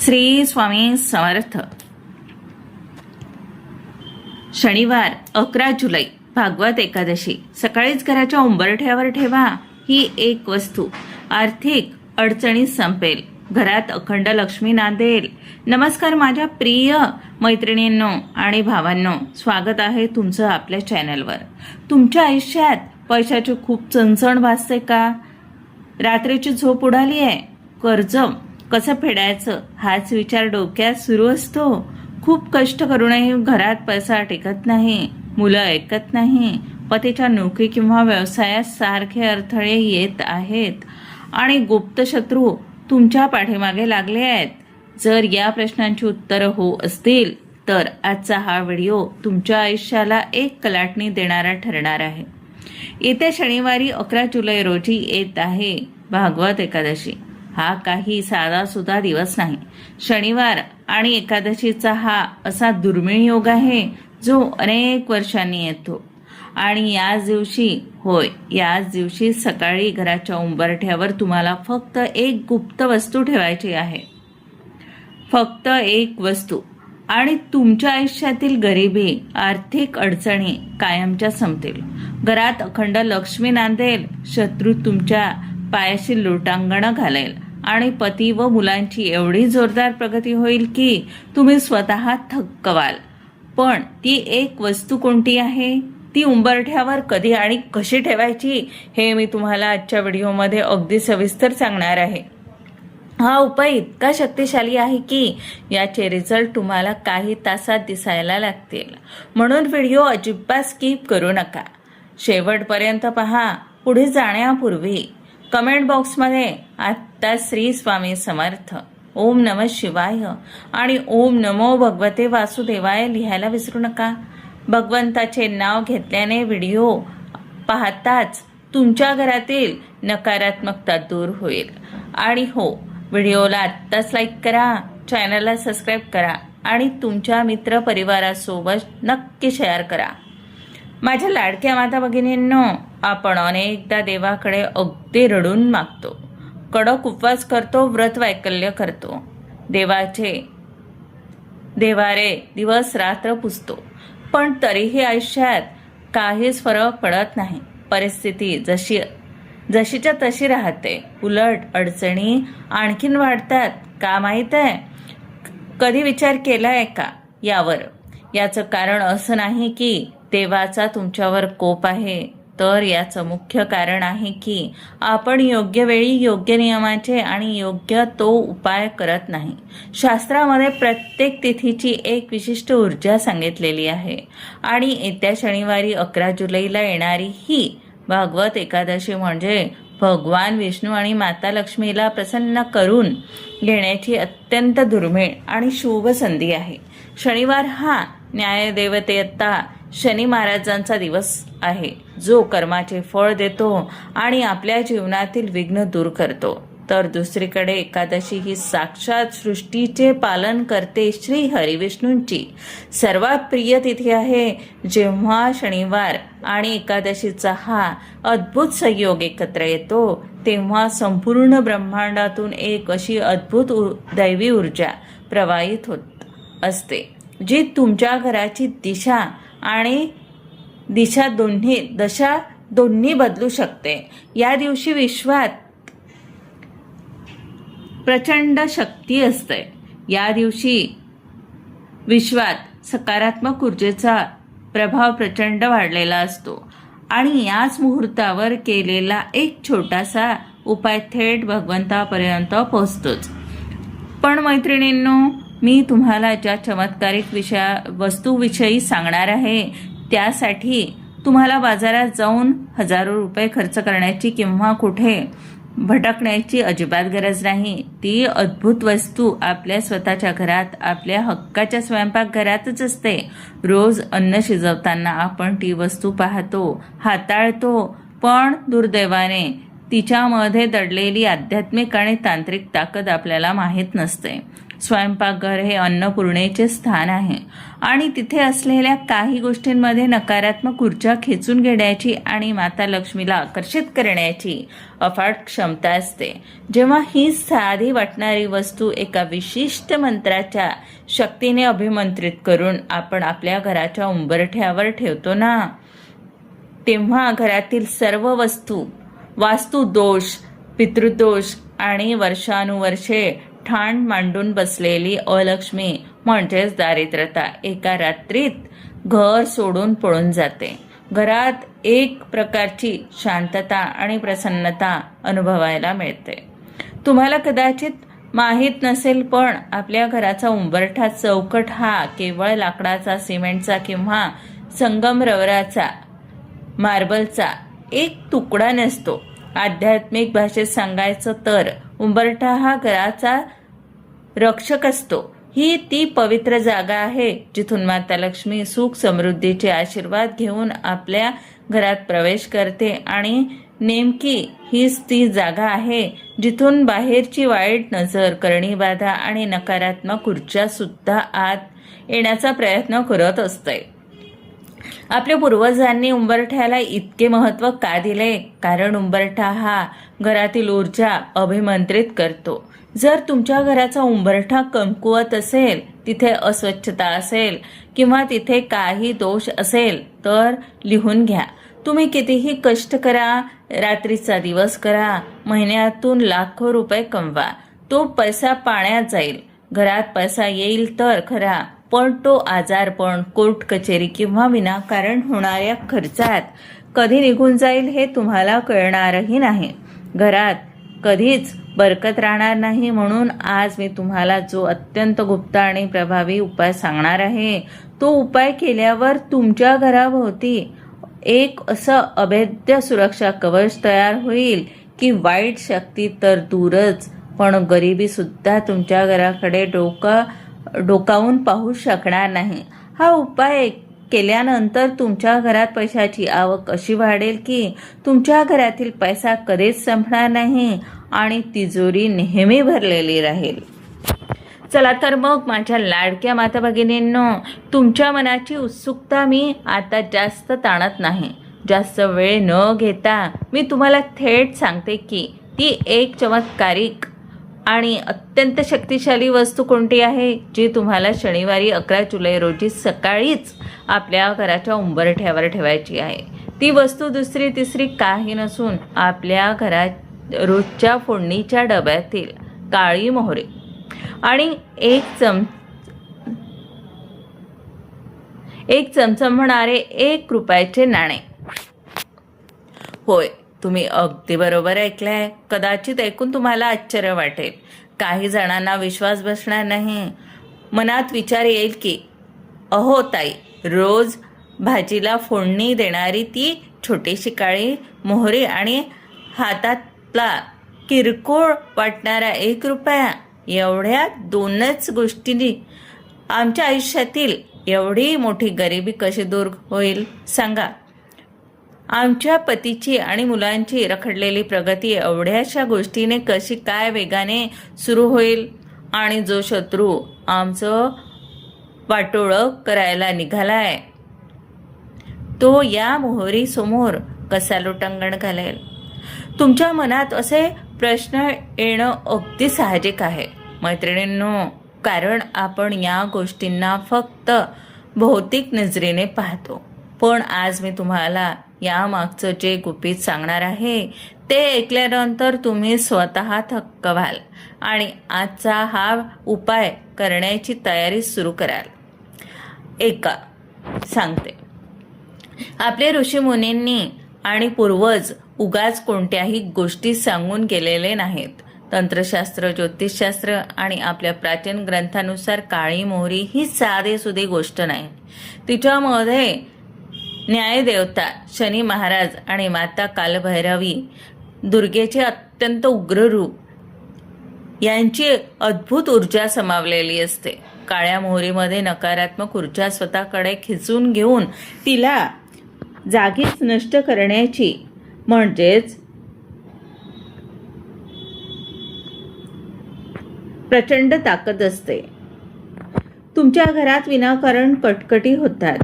श्री स्वामी समर्थ. शनिवार 11 जुलै भागवत एकादशी. सकाळीच घराच्या उंबरठ्यावर ठेवा ही एक वस्तू. आर्थिक अडचणी संपेल, घरात अखंड लक्ष्मी नांदेल. नमस्कार माझ्या प्रिय मैत्रिणींनो आणि भावांनो, स्वागत आहे तुमचं आपल्या चॅनलवर. तुमच्या आयुष्यात पैशाची खूप चणचण भासते का? रात्रीची झोप उडाली आहे? कर्ज कसं फेडायचं हाच विचार डोक्यात सुरू असतो. खूप कष्ट करूनही घरात पैसा टिकत नाही, मुलं ऐकत नाही, पतीच्या नोकरी किंवा व्यवसायात सारखे अडथळे येत आहेत आणि गुप्त शत्रू तुमच्या पाठीमागे लागले आहेत. जर या प्रश्नांची उत्तरं हो असतील तर आजचा हा व्हिडिओ तुमच्या आयुष्याला एक कलाटणी देणारा ठरणार आहे. येत्या शनिवारी 11 जुलै रोजी येत आहे भागवत एकादशी. हा काही साधा सुद्धा दिवस नाही. शनिवार आणि एकादशीचा हा असा दुर्मिळ योग आहे जो अनेक वर्षांनी येतो. आणि याच दिवशी सकाळी घराच्या उंबरठ्यावर तुम्हाला फक्त एक गुप्त वस्तू ठेवायची आहे. फक्त एक वस्तू, आणि तुमच्या आयुष्यातील गरिबी, आर्थिक अडचणी कायमच्या संपतील. घरात अखंड लक्ष्मी नांदेल, शत्रू तुमच्या पायाशी लोटांगण घालेल आणि पती व मुलांची एवढी जोरदार प्रगती होईल की तुम्ही स्वतः थक्क व्हाल. पण ती एक वस्तू कोणती आहे, ती उंबरठ्यावर कधी आणि कशी ठेवायची हे मी तुम्हाला आजच्या व्हिडिओमध्ये अगदी सविस्तर सांगणार आहे. हा उपाय इतका शक्तिशाली आहे की याचे रिझल्ट तुम्हाला काही तासात दिसायला लागतील. म्हणून व्हिडिओ अजिबात स्किप करू नका, शेवटपर्यंत पहा. पुढे जाण्यापूर्वी कमेंट बॉक्समध्ये आत्ता श्री स्वामी समर्थ, ओम नमः शिवाय आणि ओम नमो भगवते वासुदेवाय लिहायला विसरू नका. भगवंताचे नाव घेतल्याने व्हिडिओ पाहताच तुमच्या घरातील नकारात्मकता दूर होईल. आणि हो, व्हिडिओला आत्ताच लाईक करा, चॅनलला सबस्क्राईब करा आणि तुमच्या मित्र परिवारासोबत नक्की शेअर करा. माझ्या लाडक्या माता भगिनींनो, आपण अनेकदा देवाकडे अगदी रडून मागतो, कडक उपवास करतो, व्रत वैकल्य करतो, देवारे दिवस रात्र पुजतो, पण तरीही आयुष्यात काहीच फरक पडत नाही. परिस्थिती जशीच्या तशी राहते. उलट अडचणी आणखीन वाढतात. का माहीत आहे? कधी विचार केलाय का यावर? याचं कारण असं नाही की देवाचा तुमच्यावर कोप आहे, तर याचं मुख्य कारण आहे की आपण योग्य वेळी योग्य नियमाचे आणि योग्य तो उपाय करत नाही. शास्त्रामध्ये प्रत्येक तिथीची एक विशिष्ट ऊर्जा सांगितलेली आहे आणि येत्या शनिवारी 11 जुलैला येणारी ही भागवत एकादशी म्हणजे भगवान विष्णू आणि माता लक्ष्मीला प्रसन्न करून घेण्याची अत्यंत दुर्मिळ आणि शुभ संधी आहे. शनिवार हा न्यायदेवतेता शनी महाराजांचा दिवस आहे, जो कर्माचे फळ देतो आणि आपल्या जीवनातील विघ्न दूर करतो. तर दुसरीकडे एकादशी ही साक्षात सृष्टीचे पालन करते श्री हरिविष्णूंची सर्वात प्रिय तिथी आहे. जेव्हा शनिवार आणि एकादशीचा हा अद्भुत संयोग एकत्र येतो तेव्हा संपूर्ण ब्रह्मांडातून एक अशी अद्भुत दैवी ऊर्जा प्रवाहित होत असते, जी तुमच्या घराची दशा दोन्ही बदलू शकते. या दिवशी विश्वात प्रचंड शक्ती असते. या दिवशी विश्वात सकारात्मक ऊर्जेचा प्रभाव प्रचंड वाढलेला असतो आणि याच मुहूर्तावर केलेला एक छोटासा उपाय थेट भगवंतापर्यंत पोहोचतोच. पण मैत्रिणींनो, मी तुम्हाला ज्या चमत्कारिक वस्तूविषयी सांगणार आहे त्यासाठी तुम्हाला बाजारात जाऊन हजारो रुपये खर्च करण्याची किंवा कुठे भटकण्याची अजिबात गरज नाही. ती अद्भुत वस्तू आपल्या स्वतःच्या घरात, आपल्या हक्काच्या स्वयंपाकघरातच असते. रोज अन्न शिजवताना आपण ती वस्तू पाहतो, हाताळतो, पण दुर्दैवाने तिच्यामध्ये दडलेली आध्यात्मिक आणि तांत्रिक ताकद आपल्याला माहीत नसते. स्वयंपाकघर हे अन्नपूर्णेचे स्थान आहे आणि तिथे असलेल्या काही गोष्टींमध्ये नकारात्मक ऊर्जा खेचून घेण्याची आणि माता लक्ष्मीला आकर्षित करण्याची अफाट क्षमता असते. जेव्हा ही साधी वाटणारी वस्तू एका विशिष्ट मंत्राच्या शक्तीने अभिमंत्रित करून आपण आपल्या घराच्या उंबरठ्यावर ठेवतो ना, तेव्हा घरातील सर्व वास्तू दोष, पितृदोष आणि वर्षानुवर्षे ठाण मांडून बसलेली अलक्ष्मी म्हणजेच दारिद्र्यता एका रात्रीत घर सोडून पळून जाते. घरात एक प्रकारची शांतता आणि प्रसन्नता अनुभवायला मिळते. तुम्हाला कदाचित माहीत नसेल, पण आपल्या घराचा उंबरठा चौकट हा केवळ लाकडाचा, सिमेंटचा किंवा संगमरवराचा, मार्बलचा एक तुकडा नसतो. आध्यात्मिक भाषेत सांगायचं तर उंबरठा हा घराचा रक्षक असतो. ही ती पवित्र जागा आहे जिथून माता लक्ष्मी सुख समृद्धीचे आशीर्वाद घेऊन आपल्या घरात प्रवेश करते आणि नेमकी हीच ती जागा आहे जिथून बाहेरची वाईट नजर, करणीबाधा आणि नकारात्मक ऊर्जा सुद्धा आत येण्याचा प्रयत्न करत असते. आपल्या पूर्वजांनी उंबरठ्याला इतके महत्त्व का दिले? कारण उंबरठा हा घरातील ऊर्जा अभिमंत्रित करतो. जर तुमच्या घराचा उंबरठा कमकुवत असेल, तिथे अस्वच्छता असेल किंवा तिथे काही दोष असेल तर लिहून घ्या. तुम्ही कितीही कष्ट करा, रात्रीचा दिवस करा, महिन्यातून लाखो रुपये कमवा, तो पैसा पाण्यात जाईल. घरात पैसा येईल तर खरा, पण तो आजारपण, कोर्ट कचेरी किंवा विनाकारण होणाऱ्या खर्चात कधी निघून जाईल हे तुम्हाला कळणारही नाही. घरात कधीच बरकत राहणार नाही. म्हणून आज मी तुम्हाला जो अत्यंत गुप्त आणि प्रभावी उपाय सांगणार आहे, तो उपाय केल्यावर तुमच्या घराभोवती एक असं अभेद्य सुरक्षा कवच तयार होईल की वाईट शक्ती तर दूरच, पण गरिबी सुद्धा तुमच्या घराकडे डोकावून पाहू शकणार नाही. हा उपाय केल्यानंतर तुमच्या घरात पैशाची आवक अशी वाढेल की तुमच्या घरातील पैसा कधीच संपणार नाही आणि तिजोरी नेहमी भरलेली राहील. चला तर मग माझ्या लाडक्या माता भगिनींनो, तुमच्या मनाची उत्सुकता मी आता जास्त ताणत नाही. जास्त वेळ न घेता मी तुम्हाला थेट सांगते की ती एक चमत्कारिक आणि अत्यंत शक्तिशाली वस्तू कोणती आहे जी तुम्हाला शनिवारी 11 जुलै रोजी सकाळीच आपल्या घराच्या उंबरठ्यावर ठेवायची आहे. ती वस्तू दुसरी तिसरी काही नसून आपल्या घरात रोजच्या फोडणीच्या डब्यातील काळी मोहरी आणि एक चमचमणारे 1 रुपयाचे नाणे. होय, तुम्ही अगदी बरोबर ऐकलंय. कदाचित ऐकून तुम्हाला आश्चर्य वाटेल. काही जणांना विश्वास बसणार नाही. मनात विचार येईल की अहो ताई, रोज भाजीला फोडणी देणारी ती छोटीशी काळी मोहरी आणि हातातला किरकोळ वाटणारा 1 रुपया, एवढ्या 2च गोष्टींनी आमच्या आयुष्यातील एवढी मोठी गरिबी कशी दूर होईल सांगा? आमच्या पतीची आणि मुलांची रखडलेली प्रगती एवढ्याशा गोष्टीने कशी काय वेगाने सुरू होईल? आणि जो शत्रू आमचं वाटोळं करायला निघालाय तो या मोहरी समोर कसा लोटांगण घालेल? तुमच्या मनात असे प्रश्न येणं अगदी साहजिक आहे मैत्रिणींनो, कारण आपण या गोष्टींना फक्त भौतिक नजरेने पाहतो. पण आज मी तुम्हाला यामागचं जे गुपित सांगणार आहे ते ऐकल्यानंतर तुम्ही स्वतः थक्क व्हाल आणि आजचा हा उपाय करण्याची तयारी सुरू कराल. सांगते, आपले ऋषीमुनींनी आणि पूर्वज उगाच कोणत्याही गोष्टी सांगून गेलेले नाहीत. तंत्रशास्त्र, ज्योतिषशास्त्र आणि आपल्या प्राचीन ग्रंथानुसार काळी मोहरी ही साधेसुधी गोष्ट नाही. तिच्यामध्ये न्यायदेवता शनी महाराज आणि माता कालभैरवी, दुर्गेचे अत्यंत उग्र रूप यांची अद्भुत ऊर्जा समावलेली असते. काळ्या मोहरीमध्ये नकारात्मक ऊर्जा स्वतःकडे खिचून घेऊन तिला जागीच नष्ट करण्याची प्रचंड ताकद असते. तुमच्या घरात विनाकारण कटकटी होतात.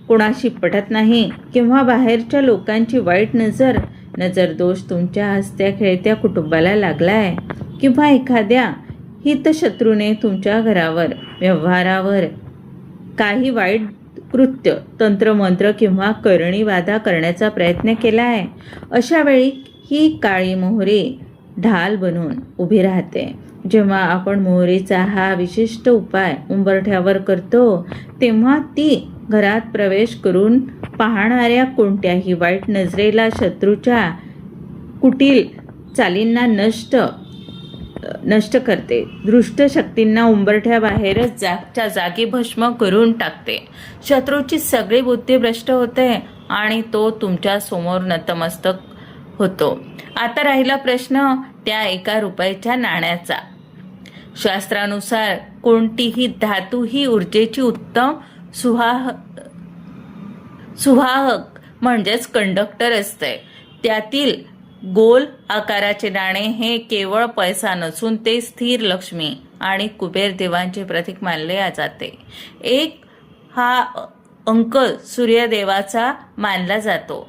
कोणाशी पटत नाही किंवा बाहेरच्या लोकांची वाईट नजर दोष तुमच्या हसत्या खेळत्या कुटुंबाला लागलाय किंवा एखाद्या हितशत्रूने तुमच्या घरावर व्यवहारावर काही वाईट कृत्य तंत्रमंत्र किंवा करणीवादा करण्याचा प्रयत्न केला आहे. अशा वेळी ही काळी मोहरी ढाल बनून उभी राहते. जेव्हा आपण मोहरीचा हा विशिष्ट उपाय उंबरठ्यावर करतो तेव्हा ती घरात प्रवेश करून पाहणाऱ्या कोणत्याही वाईट नजरेला, शत्रूच्या कुटील चालींना नष्ट करते. दृष्ट शक्तींना उंबरठ्याबाहेरच जागच्या जागी भस्म करून टाकते. शत्रूची सगळी बुद्धी भ्रष्ट होते आणि तो तुमच्या समोर नतमस्तक होतो. आता राहिला प्रश्न त्या 1 रुपयाच्या नाण्याचा. शास्त्रानुसार कोणतीही धातू ही ऊर्जेची उत्तम सुवाहक म्हणजेच कंडक्टर असते. त्यातील गोल आकाराचे नाणे हे केवळ पैसा नसून ते स्थिर लक्ष्मी आणि कुबेर देवांचे प्रतीक मानले जाते. 1 हा अंक सूर्यदेवाचा मानला जातो,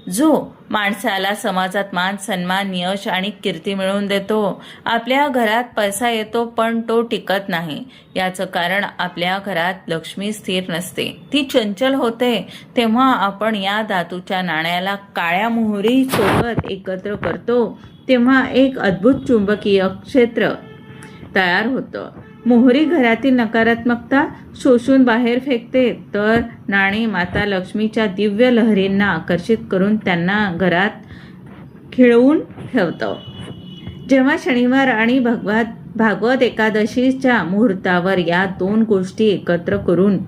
जो माणसाला समाजात मान, सन्मान, यश आणि कीर्ती मिळवून देतो. आपल्या घरात पैसा येतो पण तो टिकत नाही. याचं कारण आपल्या घरात लक्ष्मी स्थिर नसते, ती चंचल होते. तेव्हा आपण या धातूच्या नाण्याला काळ्या मोहरी सोबत एकत्र करतो तेव्हा एक अद्भुत चुंबकीय क्षेत्र तयार होतं. मोहरी घरातील नकारात्मकता शोषून बाहेर फेकते, तर नाणी माता लक्ष्मीच्या दिव्य लहरींना आकर्षित करून त्यांना घरात खिळवून ठेवतं. जेव्हा शनिवार आणि भागवत एकादशीच्या मुहूर्तावर या 2 गोष्टी एकत्र करून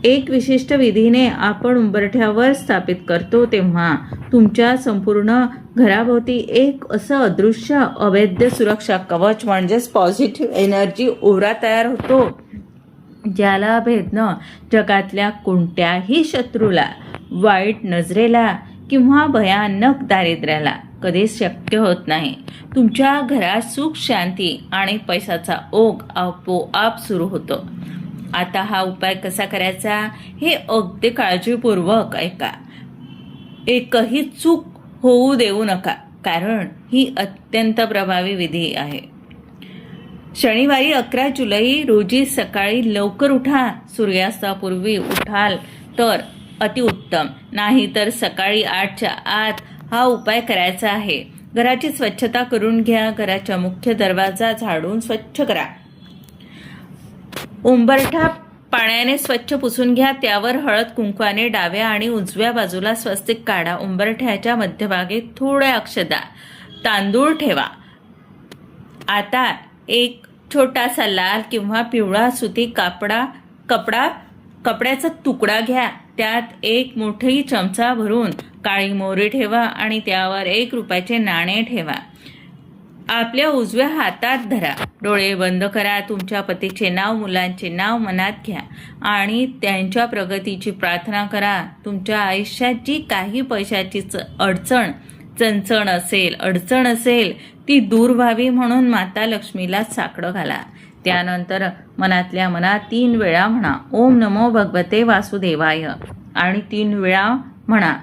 एक विशिष्ट विधीने आपण उंबरठ्यावर स्थापित करतो तेव्हा तुमच्या संपूर्ण घराभोवती एक असं अदृश्य अवैध सुरक्षा कवच म्हणजेच पॉझिटिव्ह एनर्जी ओरा तयार होतो, ज्याला भेदणं जगातल्या कोणत्याही शत्रूला, वाईट नजरेला किंवा भयानक दारिद्र्याला कधीच शक्य होत नाही. तुमच्या घरात सुख, शांती आणि पैशाचा ओघ आपोआप सुरू होतो. आता हा उपाय कसा करायचा हे अगदी काळजीपूर्वक ऐका. एकही चूक होऊ देऊ नका, कारण ही अत्यंत प्रभावी विधी आहे. शनिवारी 11 जुलै रोजी सकाळी लवकर उठा. सूर्यास्तापूर्वी उठाल तर अतिउत्तम, नाही तर सकाळी 8च्या आत हा उपाय करायचा आहे. घराची स्वच्छता करून घ्या. घराचा मुख्य दरवाजा झाडून स्वच्छ करा. उंबरठा पाण्याने स्वच्छ पुसून घ्या. त्यावर हळद कुंकवाने डाव्या आणि उजव्या बाजूला स्वस्तिक काढा. उंबरठ्याच्या मध्यभागी थोड्या अक्षता, तांदूळ ठेवा. आता एक छोटासा लाल किंवा पिवळा सुती कपड्याचा तुकडा घ्या. त्यात 1 मोठी चमचा भरून काळी मोहरी ठेवा आणि त्यावर 1 रुपयाचे नाणे ठेवा. आपल्या उजव्या हातात धरा. डोळे बंद करा. तुमच्या पतीचे नाव, मुलांचे नाव मनात घ्या आणि त्यांच्या प्रगतीची प्रार्थना करा. तुमच्या आयुष्यात जी काही पैशाची अडचण असेल ती दूर व्हावी म्हणून माता लक्ष्मीला साकडं घाला. त्यानंतर मनातल्या मनात 3 वेळा म्हणा ओम नमो भगवते वासुदेवाय आणि 3 वेळा म्हणा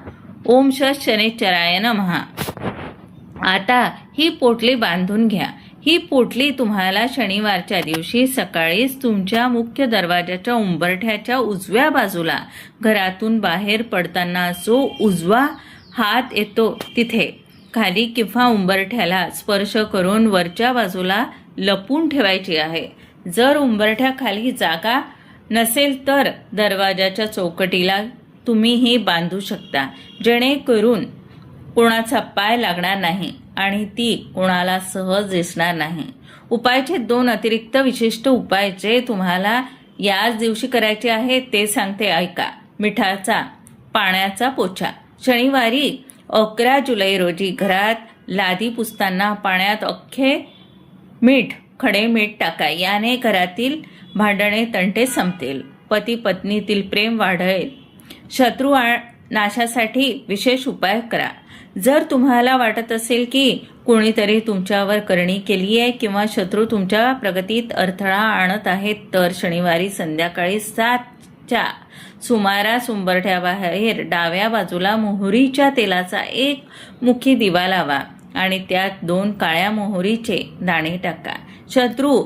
ओम शनैश्चराय नमः. आता ही पोटली बांधून घ्या. ही पोटली तुम्हाला शनिवारच्या दिवशी सकाळीच तुमच्या मुख्य दरवाजाच्या उंबरठ्याच्या उजव्या बाजूला घरातून बाहेर पडताना जो उजवा हात येतो तिथे खाली किंवा उंबरठ्याला स्पर्श करून वरच्या बाजूला लपून ठेवायची आहे. जर उंबरठ्याखाली जागा नसेल तर दरवाजाच्या चौकटीला तुम्ही ही बांधू शकता, जेणेकरून कोणाचा पाय लागणार नाही आणि ती कोणाला सहज दिसणार नाही. उपायाचे 2 अतिरिक्त विशिष्ट उपाय जे तुम्हाला याच दिवशी करायचे आहेत ते सांगते ऐका. मिठाचा पाण्याचा पोछा. शनिवारी 11 जुलै रोजी घरात लादी पुसताना पाण्यात अख्खे खडे मीठ टाका. याने घरातील भांडणे तंटे संपतील, पती पत्नीतील प्रेम वाढेल, शत्रू नाशासाठी विशेष उपाय करा. जर तुम्हाला वाटत असेल की कोणीतरी तुमच्यावर करणी केली आहे किंवा शत्रू तुमच्या प्रगतीत अडथळा आणत आहेत, तर शनिवारी संध्याकाळी 7च्या सुमारास उंबरठ्याबाहेर डाव्या बाजूला मोहरीच्या तेलाचा एक मुखी दिवा लावा आणि त्यात 2 काळ्या मोहरीचे दाणे टाका. शत्रू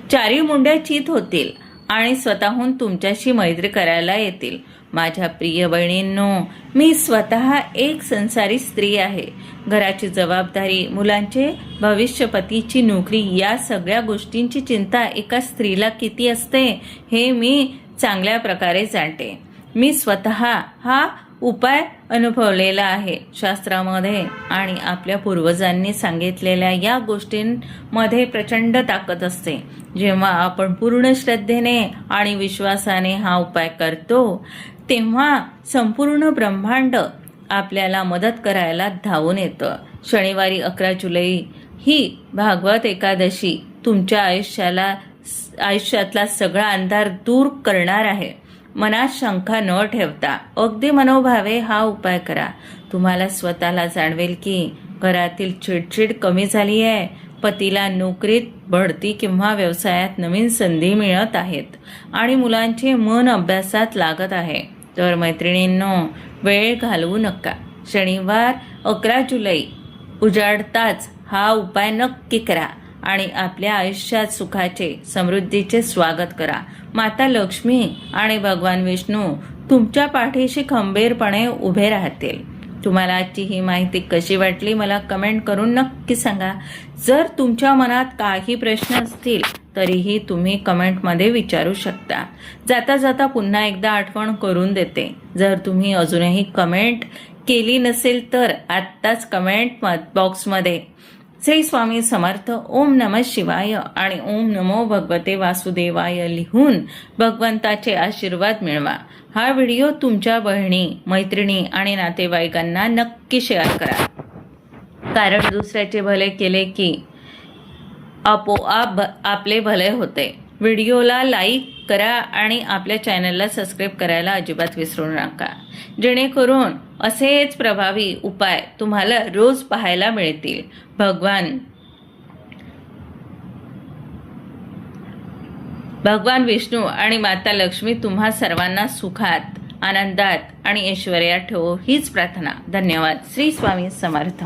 चारी मुंड्या चित होतील आणि स्वतःहून तुमच्याशी मैत्री करायला येतील. माझ्या प्रिय बहिणींनो, मी स्वतः एक संसारी स्त्री आहे. घराची जबाबदारी, मुलांचे भविष्य, पतीची नोकरी या सगळ्या गोष्टींची चिंता एका स्त्रीला किती असते हे मी चांगल्या प्रकारे जाणते. मी स्वतः हा उपाय अनुभवलेला आहे. शास्त्रामध्ये आणि आपल्या पूर्वजांनी सांगितलेल्या या गोष्टींमध्ये प्रचंड ताकद असते. जेव्हा आपण पूर्ण श्रद्धेने आणि विश्वासाने हा उपाय करतो तेव्हा संपूर्ण ब्रह्मांड आपल्याला मदत करायला धावून येतं. शनिवारी 11 जुलै ही भागवत एकादशी तुमच्या आयुष्यातला सगळा अंधार दूर करणार आहे. मनात शंका न ठेवता अगदी मनोभावे हा उपाय करा. तुम्हाला स्वतःला जाणवेल की घरातील चिडचिड कमी झाली आहे, पतीला नोकरीत बढती किंवा व्यवसायात नवीन संधी मिळत आहेत आणि मुलांचे मन अभ्यासात लागत आहे. तर मैत्रिणींनो, वेळ घालवू नका. शनिवार 11 जुलै उजाडताच हा उपाय नक्की करा आणि आपल्या आयुष्यात सुखाचे, समृद्धीचे स्वागत करा. माता लक्ष्मी आणि भगवान विष्णू तुमच्या पाठीशी खंबीरपणे उभे राहतील. तुम्हाला आजची ही माहिती कशी वाटली मला कमेंट करून नक्की सांगा. जर तुमच्या मनात काही प्रश्न असतील तरीही तुम्ही कमेंटमध्ये विचारू शकता. जाता जाता पुन्हा एकदा आठवण करून देते, जर तुम्ही अजूनही कमेंट केली नसेल तर आत्ताच कमेंट बॉक्समध्ये श्री स्वामी समर्थ, ओम नमः शिवाय आणि ओम नमो भगवते वासुदेवाय लिहून भगवंताचे आशीर्वाद मिळवा. हा व्हिडिओ तुमच्या बहिणी, मैत्रिणी आणि नातेवाईकांना नक्की शेअर करा, कारण दुसऱ्याचे भले केले की आपोआप आपले भले होते. व्हिडिओला लाईक करा आणि आपल्या चॅनलला सबस्क्राईब करायला अजिबात विसरू नका, जेणेकरून असेच प्रभावी उपाय तुम्हाला रोज पाहायला मिळतील. भगवान विष्णू आणि माता लक्ष्मी तुम्हा सर्वांना सुखात, आनंदात आणि ऐश्वर्यात ठेवो हीच प्रार्थना. धन्यवाद. श्री स्वामी समर्थ.